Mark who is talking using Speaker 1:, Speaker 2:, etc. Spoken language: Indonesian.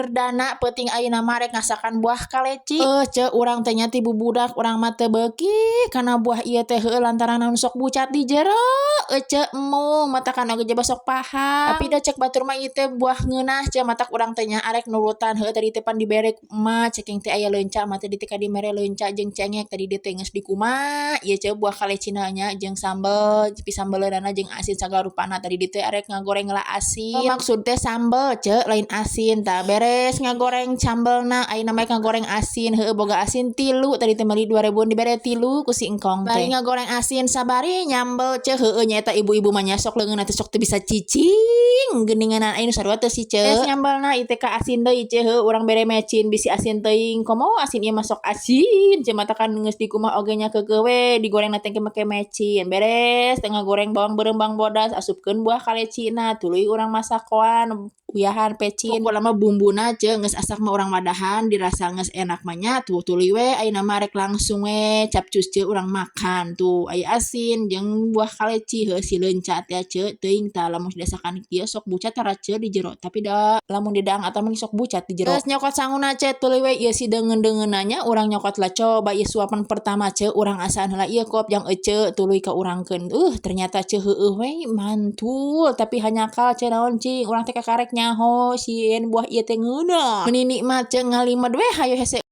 Speaker 1: perdana penting ayeuna mah rek ngasakan buah kaleci. Ce urang teh nya ti bubudak urang mah teu beuki kana buah ieu teh heueuh lantaran naon sok bucat di jero. Ce emu mata kan oge jaba sok paham. Tapi da cek batur mah ieu teh buah ngeunah ce matak urang teh nya arek nurutan heueuh tadi teh pan dibere ku emak ceking teh aya leunca mah tadi teh ka dimere leunca jeung cengek tadi dieu teh geus dikumaha ieu ce buah kalecina nya jeung sambel jipi sambeleunana jeung asin sagala rupana tadi dieu teh arek ngagoreng lah asin. Maksud teh sambel ce lain asin tah beres ngagoreng sambelna ayeuna mah ngagoreng asin heueuh boga asin 3 tadi teh meuli 2000 dibere 3 ku si engkong teh. Bari ngagoreng asin sabari nyambel ce heueuh nya eta ibu-ibu mah nya sok leungeunna teh sok teu bisa cicing geuninganan aya nu sarua teu si ce. Beres nyambelna ieu teh ka asin deui ce heueuh urang bere mecin bisi asin teuing komo asin ieu mah sok asin ce mata kan geus dikumaha oge nya keukeuh we digorengna teh make mecin beres teu ngagoreng bawang beureum bawang bodas asupkeun buah kalecina tuluy urang masakoan uyahan pecin pokona mah bumbuna ce geus asak mah urang wadahan dirasa geus enak mah nya tuh tuluy we ayeuna mah rek langsung we capcus ce urang makan tuh aya asin jeung buah kaleci heueuh si leunca teh ce teuing tah lamun diasakan kieu sok bucat tara ce di jero tapi da lamun didaang atawa mah sok bucat di jero. Geus nyokot sanguna ce tuluy we ieu si deungeun-deungeunna nya urang nyokot lah coba ieu suapan pertama ce urang asaan heula ieu kop jang ece tuluy ka urangkeun ternyata ce heueuh we mantul tapi hanyakal ce naon cing urang teh kakarek nyaho sieun buah ieu teh ngeunah meuni nikmat ce ngalimet we hayu hese